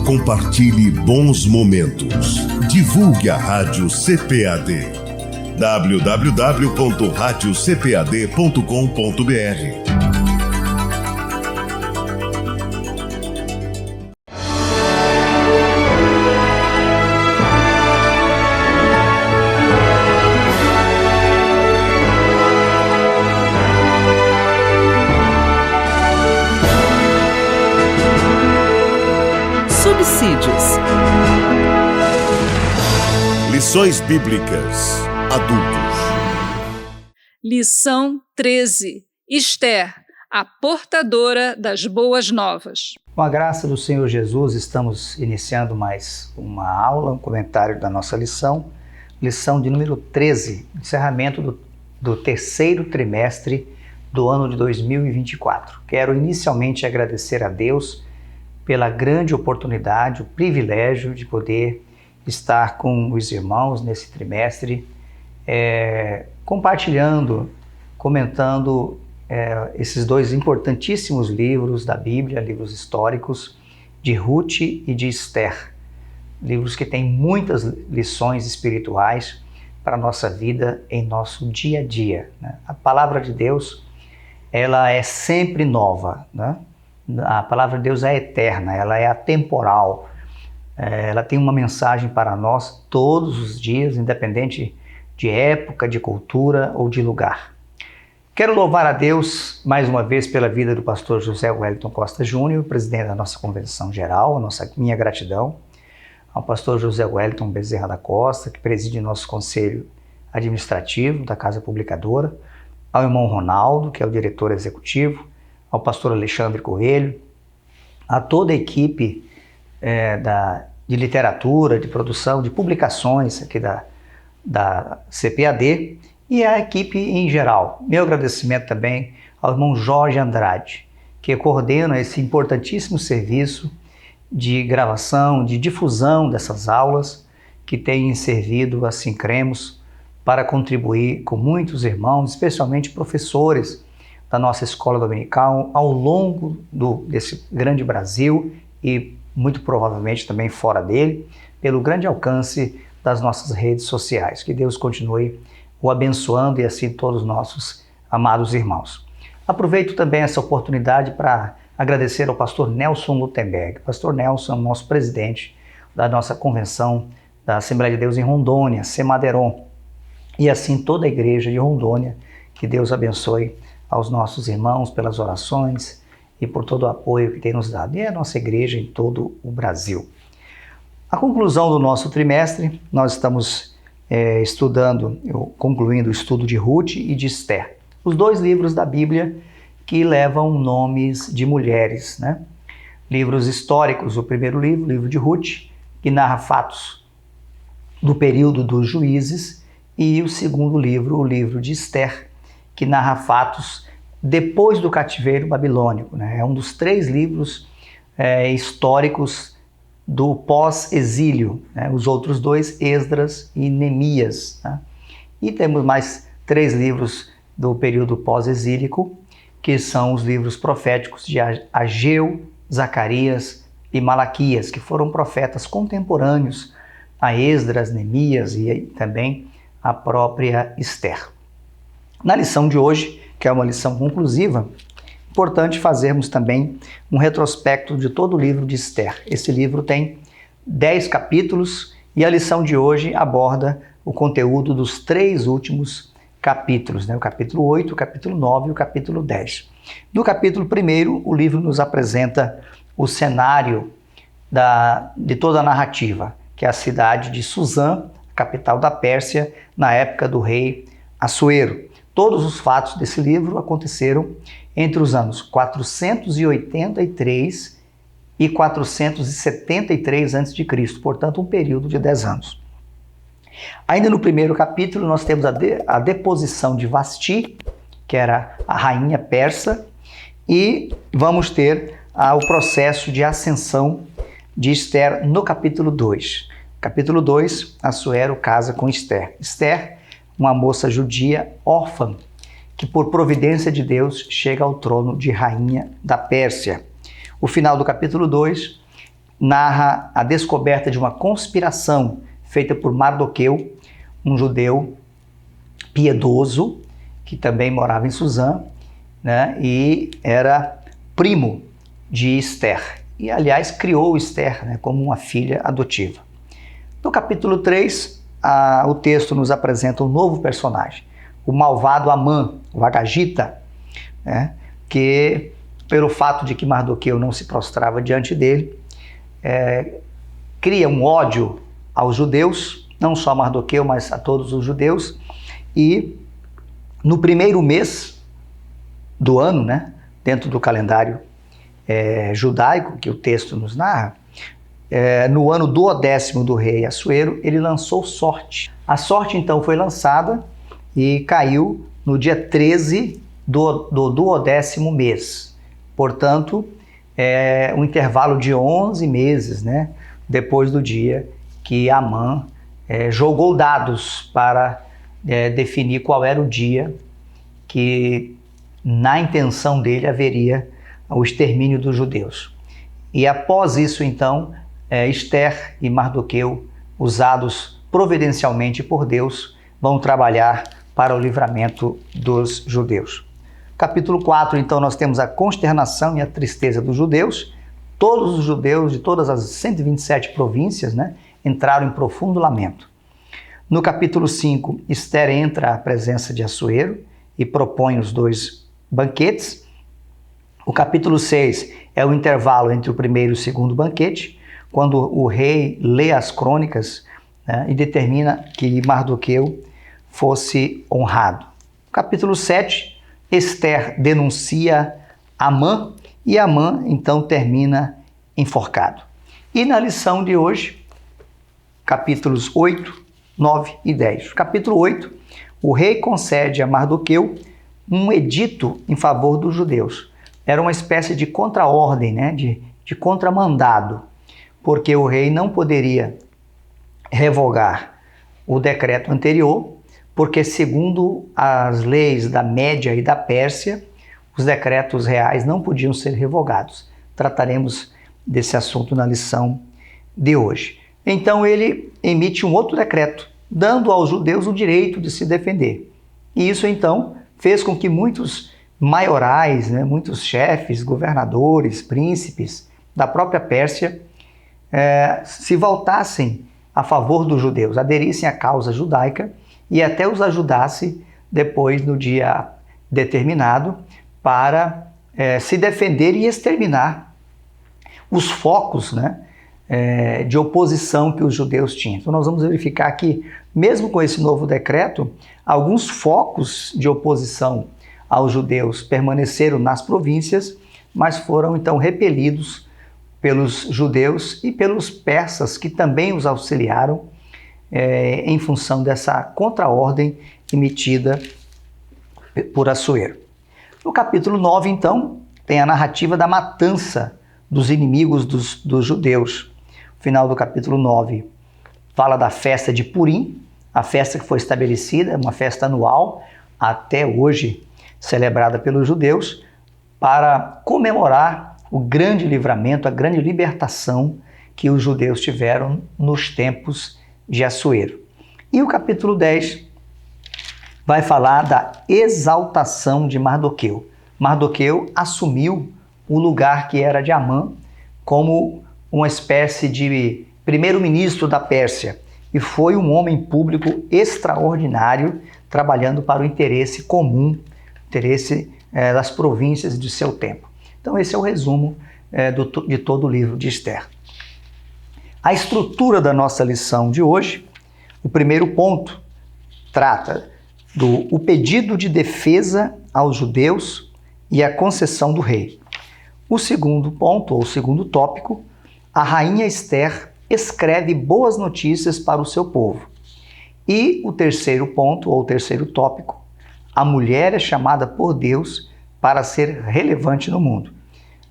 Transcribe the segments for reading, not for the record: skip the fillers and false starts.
Compartilhe bons momentos. Divulgue a Rádio CPAD. www.radiocpad.com.br. Subsídios. Lições Bíblicas. Adultos. Lição 13. Esther, a portadora das boas novas. Com a graça do Senhor Jesus, estamos iniciando mais uma aula, um comentário da nossa lição de número 13, encerramento do terceiro trimestre do ano de 2024. Quero inicialmente agradecer a Deus pela grande oportunidade, o privilégio de poder estar com os irmãos nesse trimestre, compartilhando, comentando esses dois importantíssimos livros da Bíblia, livros históricos, de Ruth e de Esther. Livros que têm muitas lições espirituais para a nossa vida em nosso dia a dia, né? A palavra de Deus, ela é sempre nova, né? A palavra de Deus é eterna, ela é atemporal, ela tem uma mensagem para nós todos os dias, independente de época, de cultura ou de lugar. Quero louvar a Deus mais uma vez pela vida do pastor José Wellington Costa Júnior, presidente da nossa convenção geral, minha gratidão ao pastor José Wellington Bezerra da Costa, que preside nosso conselho administrativo da Casa Publicadora, ao irmão Ronaldo, que é o diretor executivo, ao pastor Alexandre Coelho, a toda a equipe de literatura, de produção, de publicações aqui da CPAD e a equipe em geral. Meu agradecimento também ao irmão Jorge Andrade, que coordena esse importantíssimo serviço de gravação, de difusão dessas aulas, que tem servido, assim cremos, para contribuir com muitos irmãos, especialmente professores da nossa escola dominical, ao longo desse grande Brasil e muito provavelmente também fora dele, pelo grande alcance das nossas redes sociais. Que Deus continue o abençoando e assim todos os nossos amados irmãos. Aproveito também essa oportunidade para agradecer ao pastor Nelson Lutemberg. Pastor Nelson é o nosso presidente da nossa convenção da Assembleia de Deus em Rondônia, Semaderon, e assim toda a igreja de Rondônia. Que Deus abençoe aos nossos irmãos pelas orações e por todo o apoio que tem nos dado. E a nossa igreja em todo o Brasil. A conclusão do nosso trimestre, nós estamos concluindo o estudo de Ruth e de Esther. Os dois livros da Bíblia que levam nomes de mulheres, né? Livros históricos, o primeiro livro, o livro de Ruth, que narra fatos do período dos juízes, e o segundo livro, o livro de Esther, que narra fatos depois do cativeiro babilônico, né? É um dos três livros históricos do pós-exílio, né? Os outros dois, Esdras e Neemias, né? E temos mais três livros do período pós-exílico, que são os livros proféticos de Ageu, Zacarias e Malaquias, que foram profetas contemporâneos a Esdras, Neemias e também a própria Esther. Na lição de hoje, que é uma lição conclusiva, importante fazermos também um retrospecto de todo o livro de Esther. Esse livro tem 10 capítulos e a lição de hoje aborda o conteúdo dos 3 últimos capítulos, né? O capítulo 8, o capítulo 9 e o capítulo 10. No capítulo 1, o livro nos apresenta o cenário de toda a narrativa, que é a cidade de Suzã, capital da Pérsia, na época do rei Assuero. Todos os fatos desse livro aconteceram entre os anos 483 e 473 a.C., portanto um período de 10 anos. Ainda no primeiro capítulo nós temos a deposição de Vasti, que era a rainha persa, e vamos ter o processo de ascensão de Esther no capítulo 2. Capítulo 2, Assuero casa com Esther. Esther, uma moça judia órfã, que por providência de Deus chega ao trono de rainha da Pérsia. O final do capítulo 2 narra a descoberta de uma conspiração feita por Mardoqueu, um judeu piedoso, que também morava em Suzã, né, e era primo de Esther. E, aliás, criou Esther, né, como uma filha adotiva. No capítulo 3, o texto nos apresenta um novo personagem, o malvado Amã, o Agagita, né, que, pelo fato de que Mardoqueu não se prostrava diante dele, cria um ódio aos judeus, não só a Mardoqueu, mas a todos os judeus, e no primeiro mês do ano, né, dentro do calendário judaico, que o texto nos narra, no ano 12º do rei Assuero, ele lançou sorte. A sorte, então, foi lançada e caiu no dia 13 do 12º mês. Portanto, um intervalo de 11 meses, né, depois do dia que Amã jogou dados para definir qual era o dia que, na intenção dele, haveria o extermínio dos judeus. E após isso, então, Esther e Mardoqueu, usados providencialmente por Deus, vão trabalhar para o livramento dos judeus. Capítulo 4, então, nós temos a consternação e a tristeza dos judeus. Todos os judeus de todas as 127 províncias, né, entraram em profundo lamento. No capítulo 5, Esther entra à presença de Assuero e propõe os 2 banquetes. O capítulo 6 é o intervalo entre o primeiro e o segundo banquete, quando o rei lê as crônicas, né, e determina que Mardoqueu fosse honrado. Capítulo 7, Esther denuncia Amã e Amã então termina enforcado. E na lição de hoje, capítulos 8, 9 e 10. Capítulo 8, o rei concede a Mardoqueu um edito em favor dos judeus. Era uma espécie de contraordem, né, de contramandado, porque o rei não poderia revogar o decreto anterior, porque, segundo as leis da Média e da Pérsia, os decretos reais não podiam ser revogados. Trataremos desse assunto na lição de hoje. Então ele emite um outro decreto, dando aos judeus o direito de se defender. E isso, então, fez com que muitos maiorais, né, muitos chefes, governadores, príncipes da própria Pérsia se voltassem a favor dos judeus, aderissem à causa judaica e até os ajudasse depois, no dia determinado, para se defender e exterminar os focos, né, de oposição que os judeus tinham. Então nós vamos verificar que, mesmo com esse novo decreto, alguns focos de oposição aos judeus permaneceram nas províncias, mas foram então repelidos pelos judeus e pelos persas, que também os auxiliaram em função dessa contraordem emitida por Assuero. No capítulo 9, então, tem a narrativa da matança dos inimigos dos judeus. O final do capítulo 9 fala da festa de Purim, a festa que foi estabelecida, uma festa anual, até hoje celebrada pelos judeus, para comemorar o grande livramento, a grande libertação que os judeus tiveram nos tempos de Assuero. E o capítulo 10 vai falar da exaltação de Mardoqueu. Mardoqueu assumiu o lugar que era de Amã como uma espécie de primeiro-ministro da Pérsia e foi um homem público extraordinário, trabalhando para o interesse comum, interesse das províncias de seu tempo. Então esse é o resumo de todo o livro de Esther. A estrutura da nossa lição de hoje, o primeiro ponto trata do pedido de defesa aos judeus e a concessão do rei. O segundo ponto, ou o segundo tópico, a rainha Esther escreve boas notícias para o seu povo. E o terceiro ponto, ou o terceiro tópico, a mulher é chamada por Deus para ser relevante no mundo.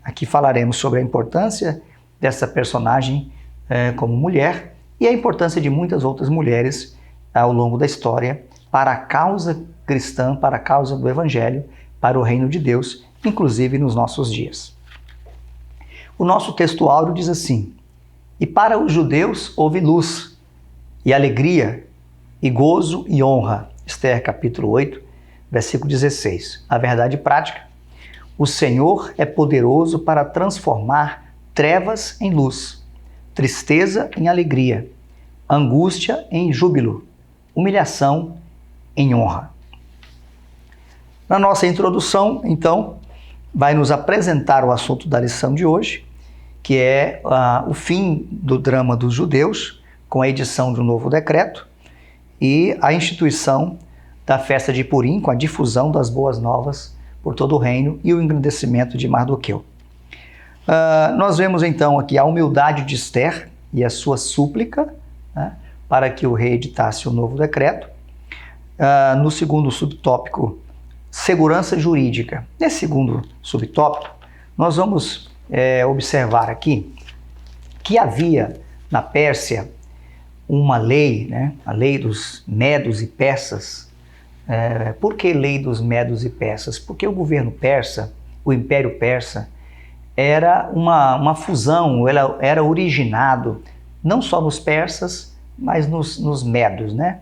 Aqui falaremos sobre a importância dessa personagem como mulher e a importância de muitas outras mulheres ao longo da história para a causa cristã, para a causa do Evangelho, para o reino de Deus, inclusive nos nossos dias. O nosso texto áureo diz assim: E para os judeus houve luz, e alegria, e gozo e honra. Esther capítulo 8, versículo 16. A verdade prática: o Senhor é poderoso para transformar trevas em luz, tristeza em alegria, angústia em júbilo, humilhação em honra. Na nossa introdução, então, vai nos apresentar o assunto da lição de hoje, que é o fim do drama dos judeus, com a edição de um novo decreto, e a instituição da festa de Purim, com a difusão das boas novas por todo o reino e o engrandecimento de Mardoqueu. Nós vemos então aqui a humildade de Esther e a sua súplica, né, para que o rei editasse o novo decreto. No segundo subtópico, segurança jurídica. Nesse segundo subtópico, nós vamos observar aqui que havia na Pérsia uma lei, né, a lei dos medos e persas. Por que lei dos medos e persas? Porque o governo persa, o Império Persa, era uma fusão, era originado não só nos persas, mas nos medos, né?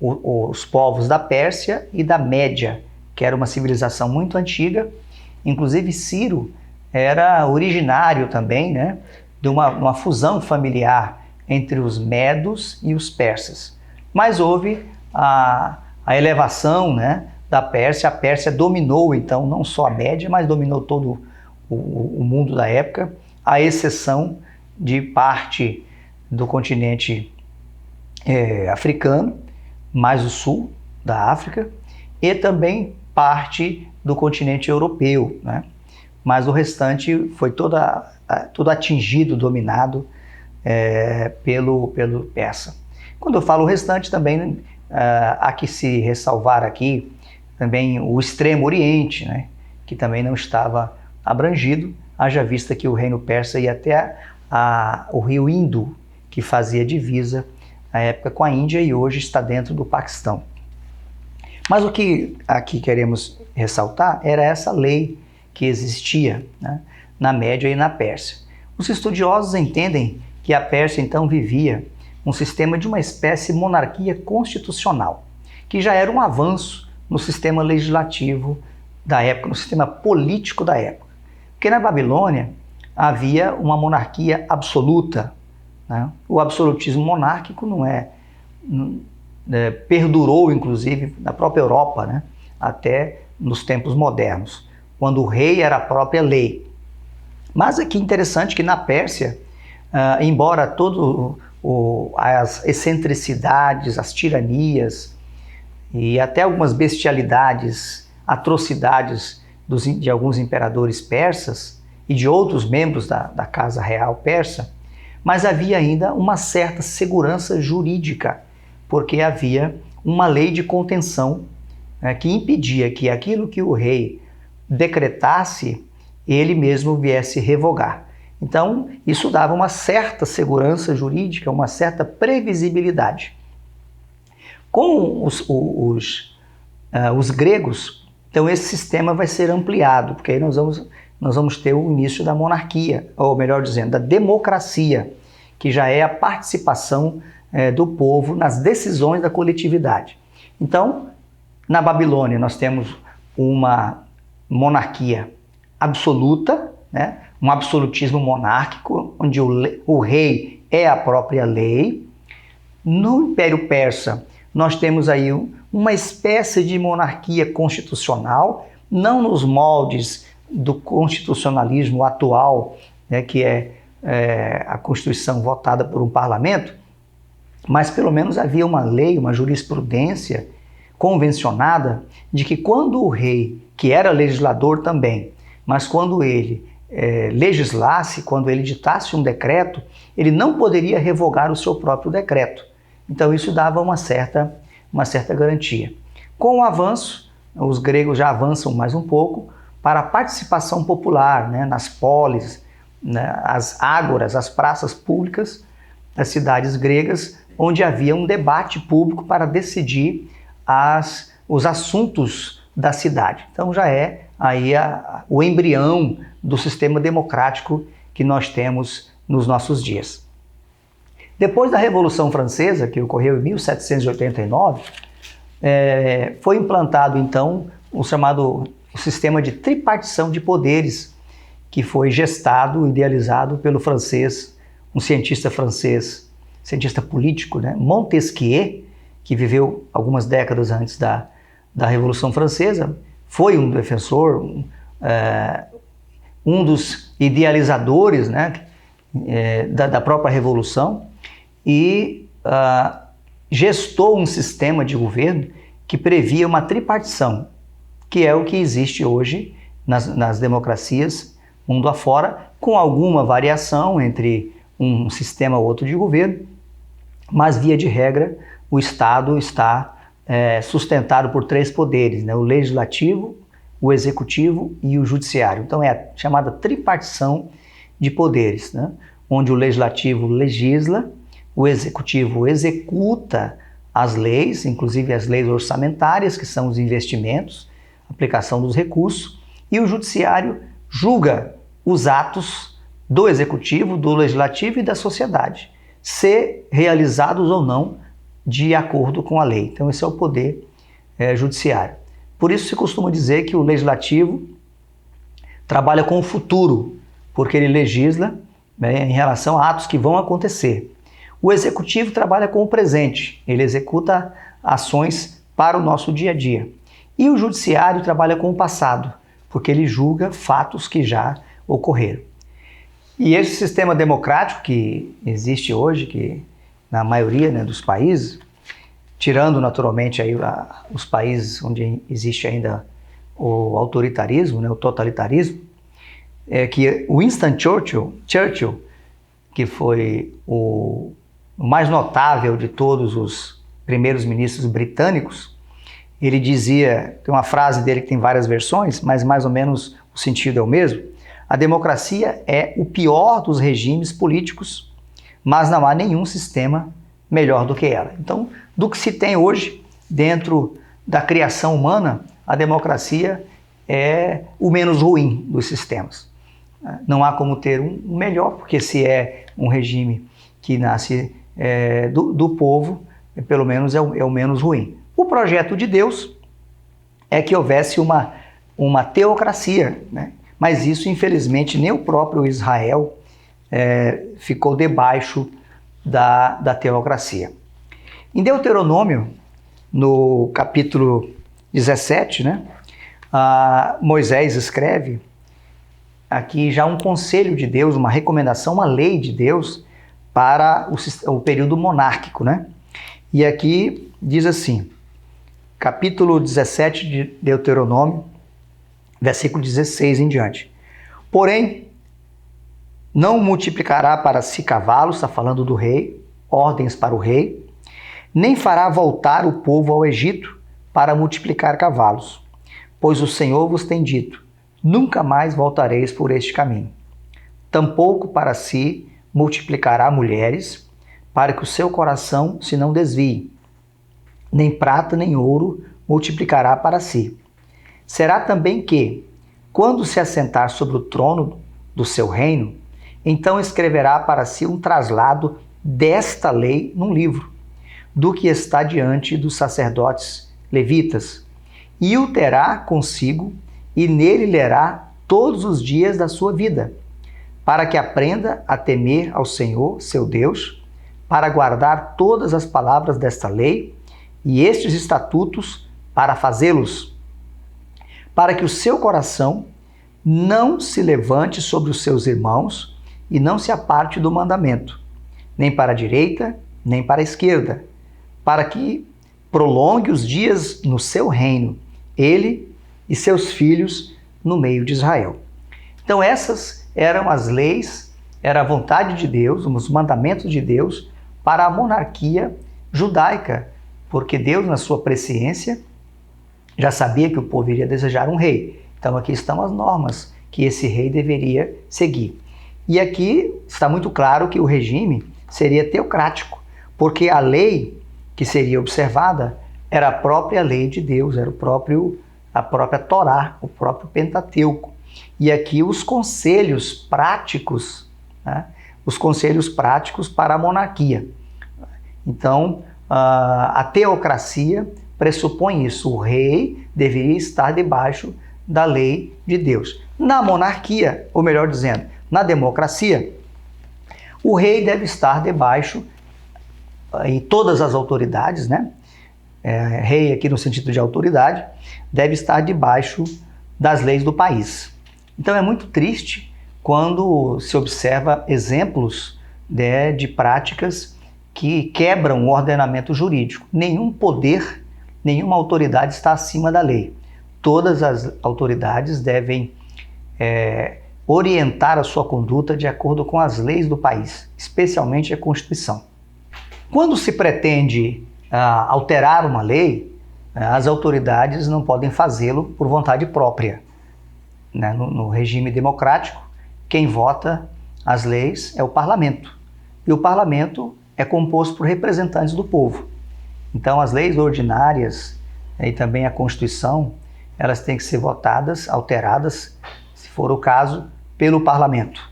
Os povos da Pérsia e da Média, que era uma civilização muito antiga. Inclusive Ciro era originário também, né, de uma fusão familiar entre os medos e os persas. Mas houve a elevação, né, da Pérsia. A Pérsia dominou então não só a Média, mas dominou todo o mundo da época, à exceção de parte do continente africano, mais o sul da África, e também parte do continente europeu, né? Mas o restante foi todo atingido, dominado pelo persa. Quando eu falo o restante, também há que se ressalvar aqui também o Extremo Oriente, né? Que também não estava abrangido, haja vista que o reino persa ia até o rio Indo, que fazia divisa na época com a Índia e hoje está dentro do Paquistão. Mas o que aqui queremos ressaltar era essa lei que existia, né, na Média e na Pérsia. Os estudiosos entendem que a Pérsia então vivia um sistema de uma espécie de monarquia constitucional, que já era um avanço no sistema legislativo da época, no sistema político da época. Porque na Babilônia havia uma monarquia absoluta, né? O absolutismo monárquico perdurou, inclusive, na própria Europa, né? Até nos tempos modernos, quando o rei era a própria lei. Mas aqui interessante que na Pérsia, embora todas as excentricidades, as tiranias e até algumas bestialidades, atrocidades de alguns imperadores persas e de outros membros da casa real persa, mas havia ainda uma certa segurança jurídica, porque havia uma lei de contenção, né, que impedia que aquilo que o rei decretasse, ele mesmo viesse revogar. Então, isso dava uma certa segurança jurídica, uma certa previsibilidade. Com os gregos, então esse sistema vai ser ampliado, porque aí nós vamos ter o início da monarquia, ou melhor dizendo, da democracia, que já é a participação do povo nas decisões da coletividade. Então, na Babilônia nós temos uma monarquia absoluta, né? Um absolutismo monárquico, onde o rei é a própria lei. No Império Persa nós temos aí uma espécie de monarquia constitucional, não nos moldes do constitucionalismo atual, né, que é a Constituição votada por um parlamento, mas pelo menos havia uma lei, uma jurisprudência convencionada de que quando o rei, que era legislador também, mas quando ele legislasse, quando ele ditasse um decreto, ele não poderia revogar o seu próprio decreto. Então isso dava uma certa garantia. Com o avanço, os gregos já avançam mais um pouco para a participação popular, né, nas polis, né, as ágoras, as praças públicas das cidades gregas, onde havia um debate público para decidir os assuntos da cidade. Então já é aí o embrião do sistema democrático que nós temos nos nossos dias. Depois da Revolução Francesa, que ocorreu em 1789, foi implantado então o chamado sistema de tripartição de poderes, que foi gestado, idealizado pelo francês, um cientista francês, cientista político, né, Montesquieu, que viveu algumas décadas antes da Revolução Francesa, foi um defensor, um dos idealizadores, né, da própria Revolução, e gestou um sistema de governo que previa uma tripartição, que é o que existe hoje nas democracias mundo afora, com alguma variação entre um sistema ou outro de governo, mas via de regra o Estado está sustentado por 3 poderes, né? O legislativo, o executivo e o judiciário. Então é a chamada tripartição de poderes, né? Onde o legislativo legisla, o executivo executa as leis, inclusive as leis orçamentárias, que são os investimentos, aplicação dos recursos, e o judiciário julga os atos do executivo, do legislativo e da sociedade, se realizados ou não de acordo com a lei. Então esse é o poder judiciário. Por isso se costuma dizer que o legislativo trabalha com o futuro, porque ele legisla, né, em relação a atos que vão acontecer. O executivo trabalha com o presente, ele executa ações para o nosso dia a dia. E o judiciário trabalha com o passado, porque ele julga fatos que já ocorreram. E esse sistema democrático que existe hoje, que na maioria, né, dos países, tirando naturalmente aí os países onde existe ainda o autoritarismo, né, o totalitarismo, é que Winston Churchill, que foi o mais notável de todos os primeiros ministros britânicos, ele dizia, tem uma frase dele que tem várias versões, mas mais ou menos o sentido é o mesmo: a democracia é o pior dos regimes políticos, mas não há nenhum sistema melhor do que ela. Então, do que se tem hoje dentro da criação humana, a democracia é o menos ruim dos sistemas. Não há como ter um melhor, porque se é um regime que nasce do povo, pelo menos é o menos ruim. O projeto de Deus é que houvesse uma teocracia, né? Mas isso, infelizmente, nem o próprio Israel ficou debaixo da teocracia. Em Deuteronômio, no capítulo 17, né, Moisés escreve aqui já um conselho de Deus, uma recomendação, uma lei de Deus para o período monárquico, né? E aqui diz assim, capítulo 17 de Deuteronômio, versículo 16 em diante. Porém, não multiplicará para si cavalos, está falando do rei, ordens para o rei, nem fará voltar o povo ao Egito para multiplicar cavalos, pois o Senhor vos tem dito, nunca mais voltareis por este caminho. Tampouco para si multiplicará mulheres, para que o seu coração se não desvie, nem prata nem ouro multiplicará para si. Será também que, quando se assentar sobre o trono do seu reino, então escreverá para si um traslado desta lei num livro, do que está diante dos sacerdotes levitas, e o terá consigo, e nele lerá todos os dias da sua vida, para que aprenda a temer ao Senhor, seu Deus, para guardar todas as palavras desta lei e estes estatutos para fazê-los, para que o seu coração não se levante sobre os seus irmãos e não se aparte do mandamento, nem para a direita, nem para a esquerda, para que prolongue os dias no seu reino, ele e seus filhos no meio de Israel. Então essas eram as leis, era a vontade de Deus, os mandamentos de Deus para a monarquia judaica, porque Deus, na sua presciência, já sabia que o povo iria desejar um rei. Então aqui estão as normas que esse rei deveria seguir. E aqui está muito claro que o regime seria teocrático, porque a lei que seria observada era a própria lei de Deus, era a própria Torá, o próprio Pentateuco. E aqui os conselhos práticos, né, os conselhos práticos para a monarquia. Então, a teocracia pressupõe isso. O rei deveria estar debaixo da lei de Deus. Na monarquia, ou melhor dizendo, na democracia, o rei deve estar debaixo, e todas as autoridades, né? Rei aqui no sentido de autoridade, deve estar debaixo das leis do país. Então é muito triste quando se observa exemplos de práticas que quebram o ordenamento jurídico. Nenhum poder, nenhuma autoridade está acima da lei. Todas as autoridades devem orientar a sua conduta de acordo com as leis do país, especialmente a Constituição. Quando se pretende alterar uma lei, as autoridades não podem fazê-lo por vontade própria. No regime democrático, quem vota as leis é o parlamento. E o parlamento é composto por representantes do povo. Então, as leis ordinárias e também a Constituição, elas têm que ser votadas, alteradas, se for o caso, pelo parlamento.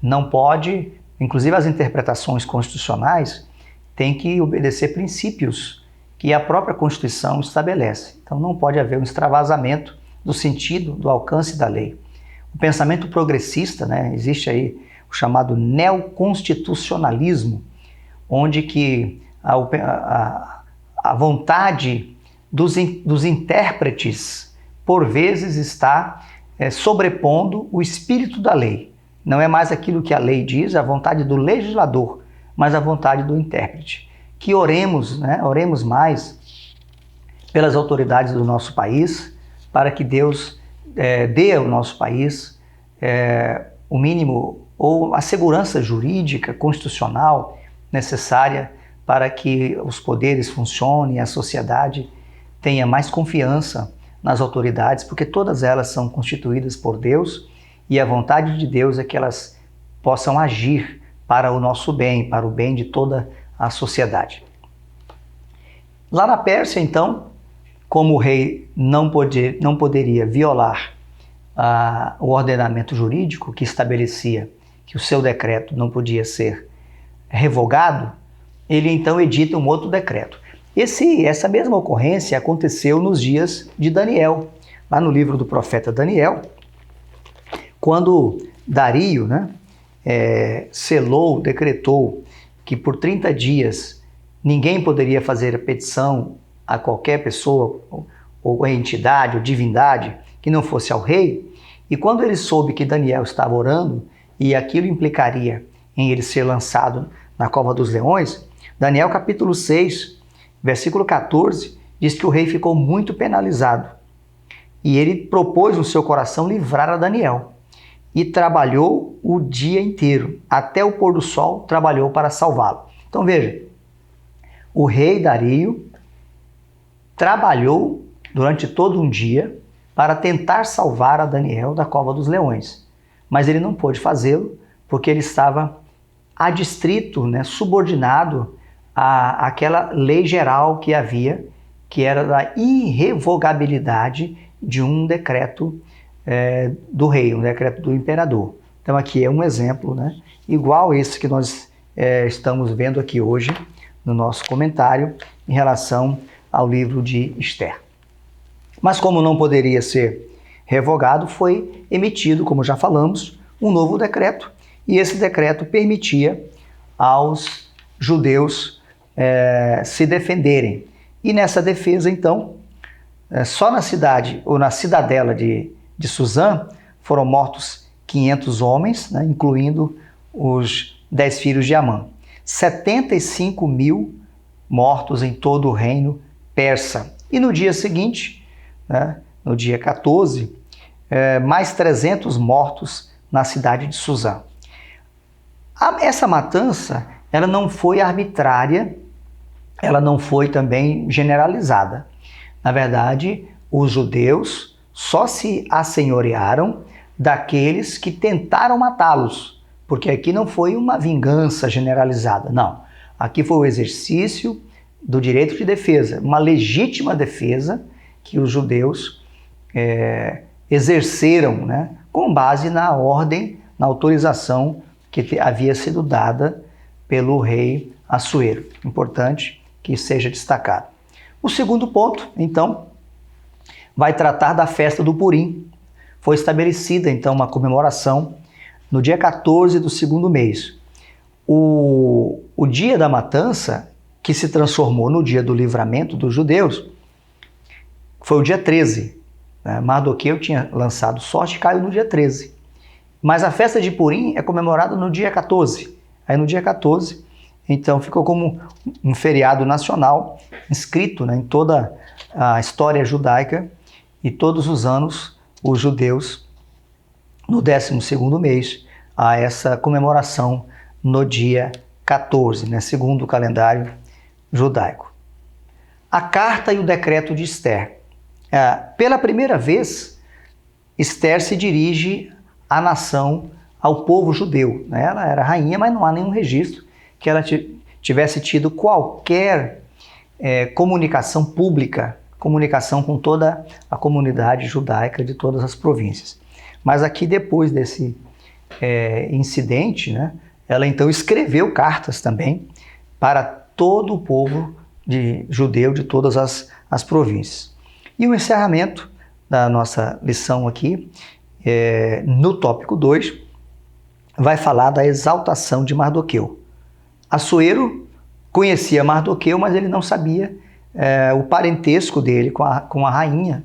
Não pode, inclusive as interpretações constitucionais, têm que obedecer princípios que a própria Constituição estabelece. Então, não pode haver um extravasamento do sentido, do alcance da lei. O pensamento progressista, existe aí o chamado neoconstitucionalismo, onde que a vontade dos intérpretes, por vezes, está sobrepondo o espírito da lei. Não é mais aquilo que a lei diz, a vontade do legislador, mas a vontade do intérprete. Que oremos mais pelas autoridades do nosso país, para que Deus dê ao nosso país o mínimo ou a segurança jurídica, constitucional necessária para que os poderes funcionem e a sociedade tenha mais confiança nas autoridades, porque todas elas são constituídas por Deus e a vontade de Deus é que elas possam agir para o nosso bem, para o bem de toda a sociedade. Lá na Pérsia, então, como o rei não poderia violar o ordenamento jurídico que estabelecia que o seu decreto não podia ser revogado, ele então edita um outro decreto. Essa mesma ocorrência aconteceu nos dias de Daniel, lá no livro do profeta Daniel, quando Dario decretou que por 30 dias ninguém poderia fazer a petição a qualquer pessoa, ou entidade, ou divindade, que não fosse ao rei. E quando ele soube que Daniel estava orando, e aquilo implicaria em ele ser lançado na cova dos leões, Daniel capítulo 6, versículo 14, diz que o rei ficou muito penalizado. E ele propôs no seu coração livrar a Daniel. E trabalhou o dia inteiro, até o pôr do sol, trabalhou para salvá-lo. Então veja, o rei Dario trabalhou durante todo um dia para tentar salvar a Daniel da cova dos leões. Mas ele não pôde fazê-lo porque ele estava adstrito, subordinado àquela lei geral que havia, que era da irrevogabilidade de um decreto do rei, um decreto do imperador. Então aqui é um exemplo, igual esse que nós estamos vendo aqui hoje no nosso comentário em relação ao livro de Esther. Mas como não poderia ser revogado, foi emitido, como já falamos, um novo decreto, e esse decreto permitia aos judeus se defenderem. E nessa defesa, então, só na cidade, ou na cidadela de Suzã, foram mortos 500 homens, incluindo os 10 filhos de Amã. 75 mil mortos em todo o reino persa. E no dia seguinte, no dia 14, mais 300 mortos na cidade de Suzã. Essa matança, ela não foi arbitrária, ela não foi também generalizada. Na verdade, os judeus só se assenhorearam daqueles que tentaram matá-los, porque aqui não foi uma vingança generalizada, não. Aqui foi o exercício do direito de defesa, uma legítima defesa que os judeus exerceram, com base na ordem, na autorização que havia sido dada pelo rei Assuero. Importante que seja destacado. O segundo ponto, então, vai tratar da festa do Purim. Foi estabelecida, então, uma comemoração no dia 14 do segundo mês. O dia da matança, que se transformou no dia do livramento dos judeus, foi o dia 13. Mardoqueu tinha lançado sorte e caiu no dia 13. Mas a festa de Purim é comemorada no dia 14. Aí no dia 14, então ficou como um feriado nacional, inscrito, em toda a história judaica, e todos os anos os judeus, no 12º mês, há essa comemoração no dia 14, segundo o calendário judaico. A carta e o decreto de Esther. Pela primeira vez, Esther se dirige à nação, ao povo judeu. Ela era rainha, mas não há nenhum registro que ela tivesse tido qualquer comunicação pública, comunicação com toda a comunidade judaica de todas as províncias. Mas aqui, depois desse incidente, ela então escreveu cartas também para todo o povo judeu de todas as províncias. E o encerramento da nossa lição aqui, no tópico 2, vai falar da exaltação de Mardoqueu. Assuero conhecia Mardoqueu, mas ele não sabia o parentesco dele com a rainha,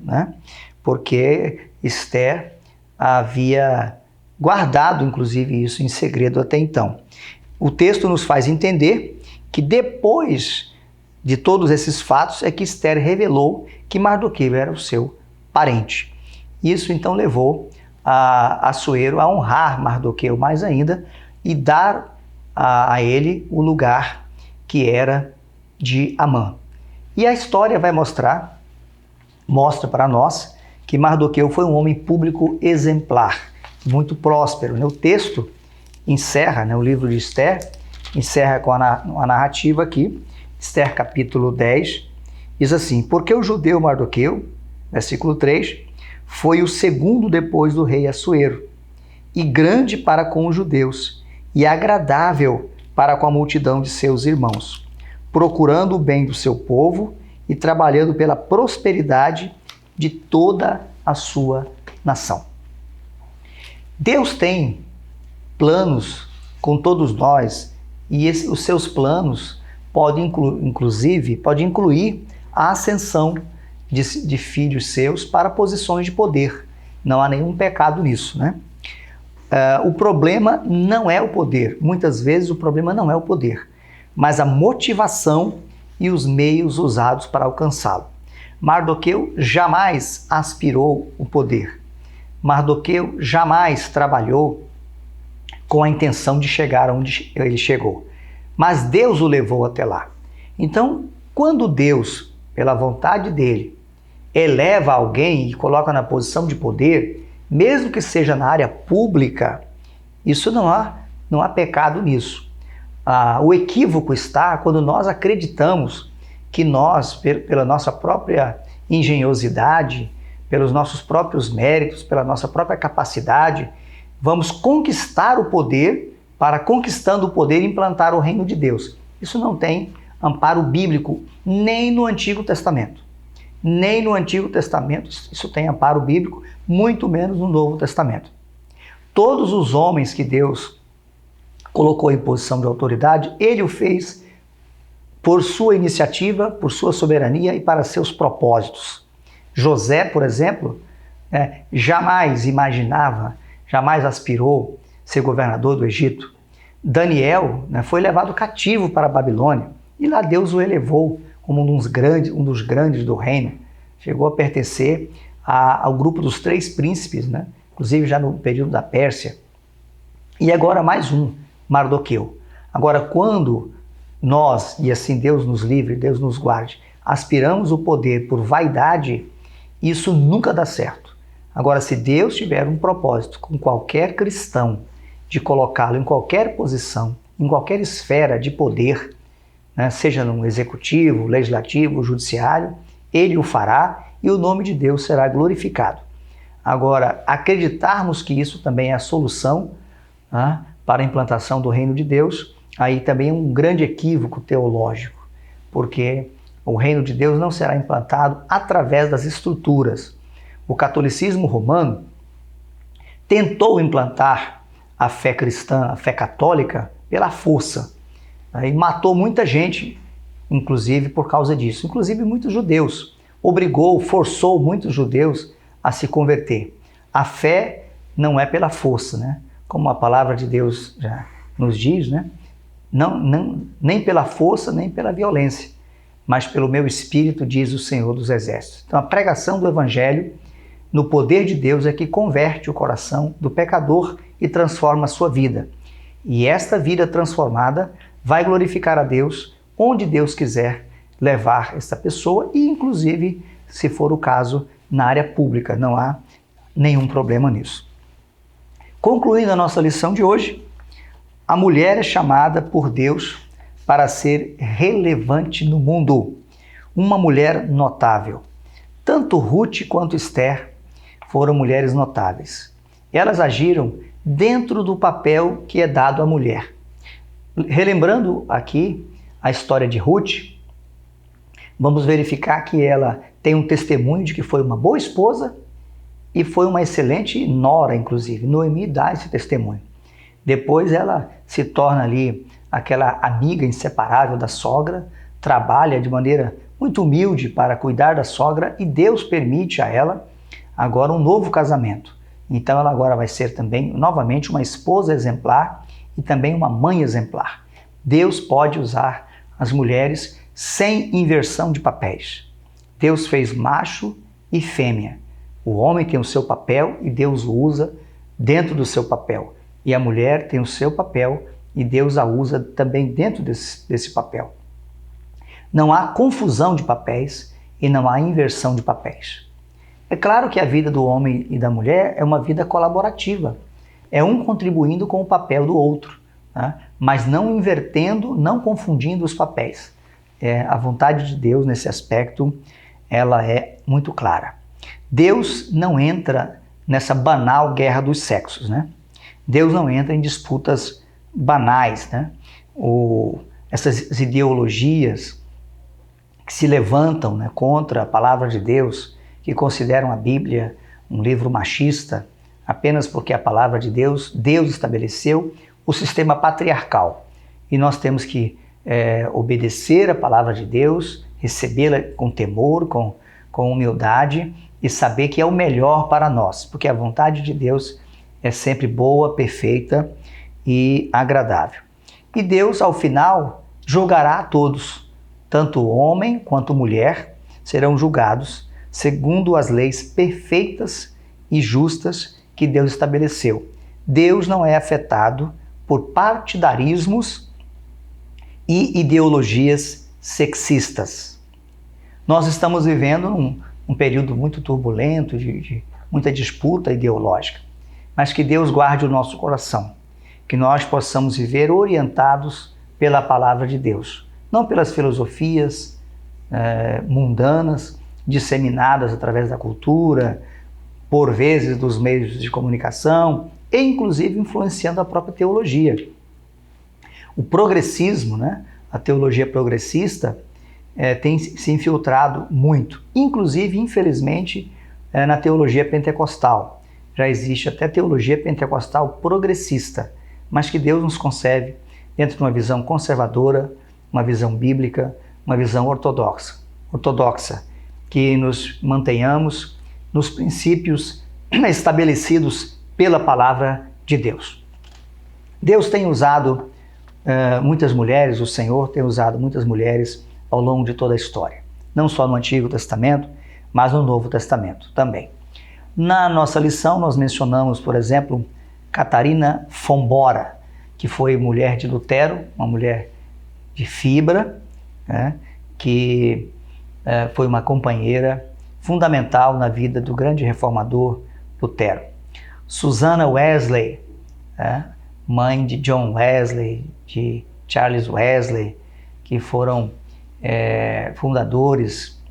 porque Esther havia guardado, inclusive, isso em segredo até então. O texto nos faz entender que depois de todos esses fatos é que Esther revelou que Mardoqueu era o seu parente. Isso então levou a Assuero a honrar Mardoqueu mais ainda e dar a ele o lugar que era de Amã. E a história vai mostra para nós que Mardoqueu foi um homem público exemplar, muito próspero. O texto encerra, o livro de Esther, encerra com a narrativa aqui, Esther capítulo 10, diz assim: porque o judeu Mardoqueu, versículo 3, foi o segundo depois do rei Assuero, e grande para com os judeus, e agradável para com a multidão de seus irmãos, procurando o bem do seu povo e trabalhando pela prosperidade de toda a sua nação. Deus tem planos com todos nós, e os seus planos podem incluir a ascensão de filhos seus para posições de poder. Não há nenhum pecado nisso, O problema não é o poder. Muitas vezes o problema não é o poder, mas a motivação e os meios usados para alcançá-lo. Mardoqueu jamais aspirou o poder. Mardoqueu jamais trabalhou com a intenção de chegar onde ele chegou. Mas Deus o levou até lá. Então, quando Deus, pela vontade dele, eleva alguém e coloca na posição de poder, mesmo que seja na área pública, isso não há pecado nisso. O equívoco está quando nós acreditamos que nós, pela nossa própria engenhosidade, pelos nossos próprios méritos, pela nossa própria capacidade, vamos conquistar o poder para, conquistando o poder, implantar o reino de Deus. Isso não tem amparo bíblico nem no Antigo Testamento. Nem no Antigo Testamento isso tem amparo bíblico, muito menos no Novo Testamento. Todos os homens que Deus colocou em posição de autoridade, ele o fez por sua iniciativa, por sua soberania e para seus propósitos. José, por exemplo, jamais imaginava, jamais aspirou ser governador do Egito. Daniel foi levado cativo para a Babilônia e lá Deus o elevou como um dos grandes do reino. Chegou a pertencer ao grupo dos 3 príncipes, inclusive já no período da Pérsia. E agora mais um, Mardoqueu. Agora, quando nós, e assim Deus nos livre, Deus nos guarde, aspiramos o poder por vaidade, isso nunca dá certo. Agora, se Deus tiver um propósito com qualquer cristão de colocá-lo em qualquer posição, em qualquer esfera de poder, seja no executivo, legislativo, judiciário, ele o fará e o nome de Deus será glorificado. Agora, acreditarmos que isso também é a solução para a implantação do reino de Deus, aí também é um grande equívoco teológico, porque o reino de Deus não será implantado através das estruturas. O catolicismo romano tentou implantar a fé cristã, a fé católica, pela força, e matou muita gente, inclusive por causa disso, inclusive muitos judeus. Forçou muitos judeus a se converter. A fé não é pela força, né? Como a palavra de Deus já nos diz, né? Nem pela força, nem pela violência, mas pelo meu espírito, diz o Senhor dos Exércitos. Então a pregação do Evangelho no poder de Deus é que converte o coração do pecador e transforma a sua vida. E esta vida transformada vai glorificar a Deus onde Deus quiser levar essa pessoa e, inclusive, se for o caso, na área pública. Não há nenhum problema nisso. Concluindo a nossa lição de hoje, a mulher é chamada por Deus para ser relevante no mundo. Uma mulher notável. Tanto Ruth quanto Esther foram mulheres notáveis. Elas agiram dentro do papel que é dado à mulher. Relembrando aqui a história de Ruth, vamos verificar que ela tem um testemunho de que foi uma boa esposa e foi uma excelente nora, inclusive. Noemi dá esse testemunho. Depois ela se torna ali aquela amiga inseparável da sogra, trabalha de maneira muito humilde para cuidar da sogra e Deus permite a ela agora um novo casamento. Então ela agora vai ser também novamente uma esposa exemplar e também uma mãe exemplar. Deus pode usar as mulheres sem inversão de papéis. Deus fez macho e fêmea. O homem tem o seu papel e Deus o usa dentro do seu papel. E a mulher tem o seu papel e Deus a usa também dentro desse papel. Não há confusão de papéis e não há inversão de papéis. É claro que a vida do homem e da mulher é uma vida colaborativa. É um contribuindo com o papel do outro, né? Mas não invertendo, não confundindo os papéis. A vontade de Deus nesse aspecto, ela é muito clara. Deus não entra nessa banal guerra dos sexos, né? Deus não entra em disputas banais, né? Essas ideologias que se levantam, né, contra a palavra de Deus, que consideram a Bíblia um livro machista, apenas porque a palavra de Deus estabeleceu o sistema patriarcal. E nós temos que obedecer a palavra de Deus, recebê-la com temor, com humildade e saber que é o melhor para nós, porque a vontade de Deus é sempre boa, perfeita e agradável. E Deus, ao final, julgará a todos, tanto homem quanto mulher serão julgados segundo as leis perfeitas e justas que Deus estabeleceu. Deus não é afetado por partidarismos e ideologias sexistas. Nós estamos vivendo um período muito turbulento, de muita disputa ideológica, mas que Deus guarde o nosso coração, que nós possamos viver orientados pela palavra de Deus, não pelas filosofias mundanas, disseminadas através da cultura, por vezes dos meios de comunicação, e inclusive influenciando a própria teologia. O progressismo, né, a teologia progressista, tem se infiltrado muito, inclusive, infelizmente, na teologia pentecostal. Já existe até teologia pentecostal progressista, mas que Deus nos concede dentro de uma visão conservadora, uma visão bíblica, uma visão ortodoxa, que nos mantenhamos nos princípios estabelecidos pela palavra de Deus. Deus tem usado muitas mulheres, o Senhor tem usado muitas mulheres ao longo de toda a história, não só no Antigo Testamento, mas no Novo Testamento também. Na nossa lição nós mencionamos, por exemplo, Catarina Fombora, que foi mulher de Lutero, uma mulher de fibra, né, que foi uma companheira fundamental na vida do grande reformador Lutero. Susanna Wesley, mãe de John Wesley, de Charles Wesley, que foram fundadores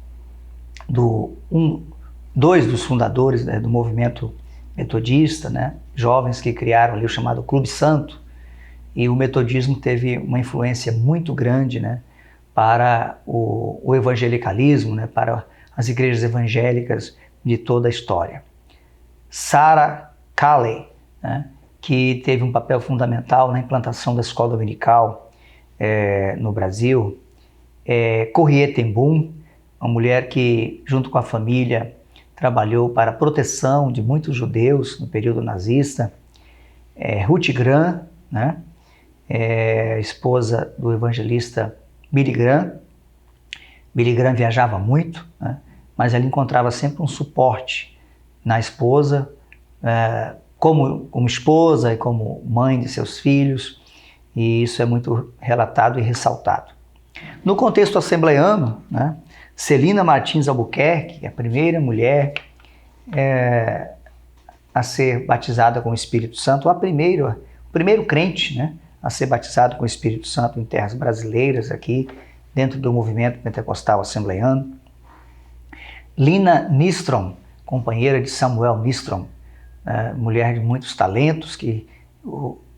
dois dos fundadores, né, do movimento metodista, né, jovens que criaram ali o chamado Clube Santo, e o metodismo teve uma influência muito grande, né, para o evangelicalismo, né, para as igrejas evangélicas de toda a história. Sarah Calley, né, que teve um papel fundamental na implantação da escola dominical no Brasil. Corrie ten Boom, uma mulher que, junto com a família, trabalhou para a proteção de muitos judeus no período nazista. Ruth Graham, né, esposa do evangelista Billy Graham. Billy Graham viajava muito, né, mas ela encontrava sempre um suporte na esposa, como esposa e como mãe de seus filhos, e isso é muito relatado e ressaltado. No contexto assembleiano, né, Celina Martins Albuquerque, a primeira mulher a ser batizada com o Espírito Santo, o primeiro crente, né, a ser batizado com o Espírito Santo em terras brasileiras, aqui dentro do movimento pentecostal assembleiano. Lina Nystrom, companheira de Samuel Nystrom, mulher de muitos talentos, que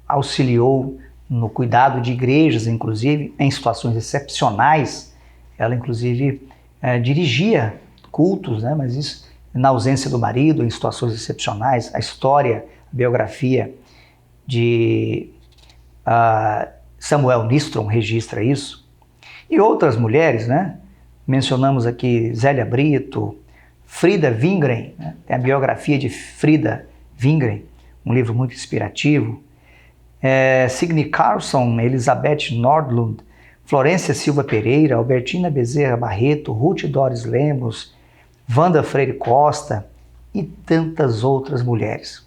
auxiliou no cuidado de igrejas, inclusive em situações excepcionais. Ela, inclusive, dirigia cultos, né, mas isso na ausência do marido, em situações excepcionais. A história, a biografia de Samuel Nystrom registra isso. E outras mulheres, né? Mencionamos aqui Zélia Brito, Frida Wingren, né? Tem a biografia de Frida Wingren, um livro muito inspirativo. Signe Carlson, Elizabeth Nordlund, Florência Silva Pereira, Albertina Bezerra Barreto, Ruth Doris Lemos, Wanda Freire Costa e tantas outras mulheres.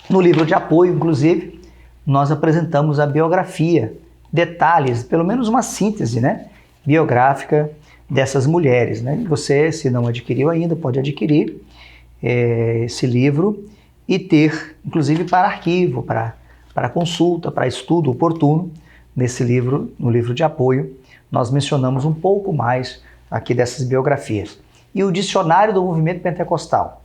No livro de apoio, inclusive, nós apresentamos a biografia, detalhes, pelo menos uma síntese, né, biográfica dessas mulheres, né? Você, se não adquiriu ainda, pode adquirir esse livro e ter, inclusive, para arquivo, para consulta, para estudo oportuno. Nesse livro, no livro de apoio, nós mencionamos um pouco mais aqui dessas biografias. E o Dicionário do Movimento Pentecostal,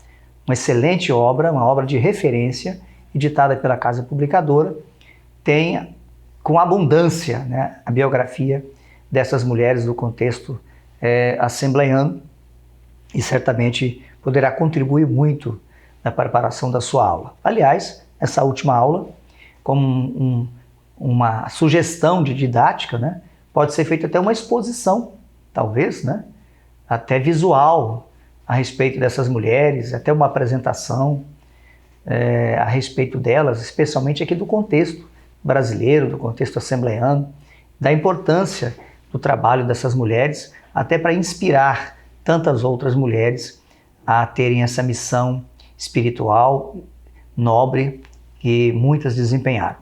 uma excelente obra, uma obra de referência, editada pela Casa Publicadora, tem com abundância, né, a biografia dessas mulheres do contexto assembleiano, e certamente poderá contribuir muito na preparação da sua aula. Aliás, essa última aula, como uma sugestão de didática, né, pode ser feita até uma exposição, talvez, né, até visual, a respeito dessas mulheres, até uma apresentação a respeito delas, especialmente aqui do contexto brasileiro, do contexto assembleiano, da importância do trabalho dessas mulheres, até para inspirar tantas outras mulheres a terem essa missão espiritual, nobre, que muitas desempenharam.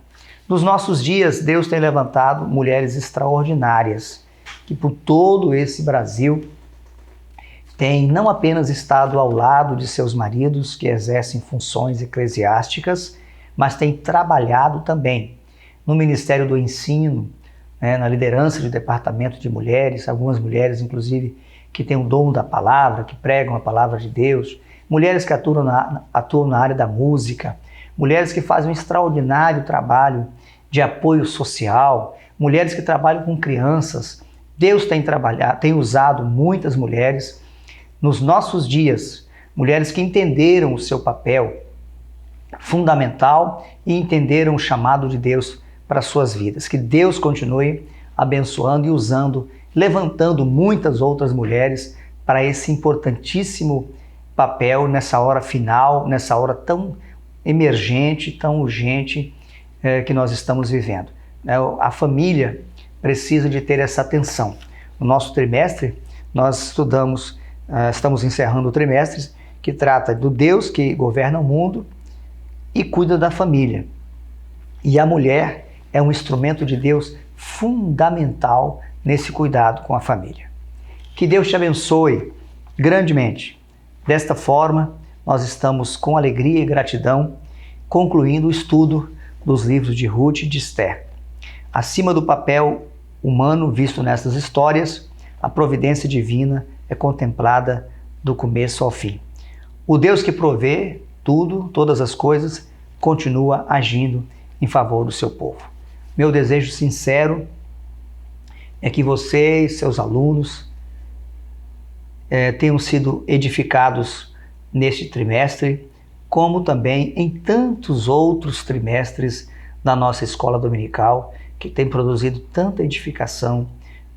Nos nossos dias, Deus tem levantado mulheres extraordinárias, que por todo esse Brasil têm não apenas estado ao lado de seus maridos que exercem funções eclesiásticas, mas têm trabalhado também no Ministério do Ensino, né, na liderança de departamento de mulheres, algumas mulheres, inclusive, que têm o dom da palavra, que pregam a palavra de Deus, mulheres que atuam na área da música, mulheres que fazem um extraordinário trabalho de apoio social, mulheres que trabalham com crianças. Deus tem usado muitas mulheres nos nossos dias, mulheres que entenderam o seu papel fundamental e entenderam o chamado de Deus para suas vidas. Que Deus continue abençoando e usando, levantando muitas outras mulheres para esse importantíssimo papel nessa hora final, nessa hora tão emergente, tão urgente que nós estamos vivendo. A família precisa de ter essa atenção. No nosso trimestre, nós estamos encerrando o trimestre que trata do Deus que governa o mundo e cuida da família. E a mulher é um instrumento de Deus fundamental nesse cuidado com a família. Que Deus te abençoe grandemente. Desta forma, nós estamos com alegria e gratidão concluindo o estudo dos livros de Ruth e de Esther. Acima do papel humano visto nessas histórias, a providência divina é contemplada do começo ao fim. O Deus que provê tudo, todas as coisas, continua agindo em favor do seu povo. Meu desejo sincero é que você e seus alunos tenham sido edificados neste trimestre, como também em tantos outros trimestres da nossa escola dominical, que tem produzido tanta edificação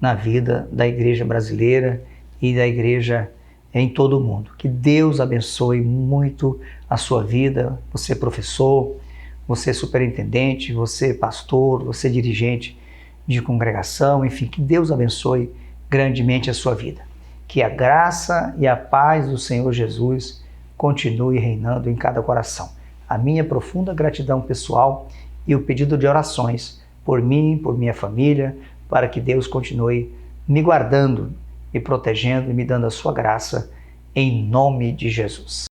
na vida da igreja brasileira e da igreja em todo o mundo. Que Deus abençoe muito a sua vida, você professor, você superintendente, você pastor, você dirigente de congregação, enfim, que Deus abençoe grandemente a sua vida. Que a graça e a paz do Senhor Jesus continue reinando em cada coração. A minha profunda gratidão pessoal e o pedido de orações por mim, por minha família, para que Deus continue me guardando, me protegendo e me dando a sua graça, em nome de Jesus.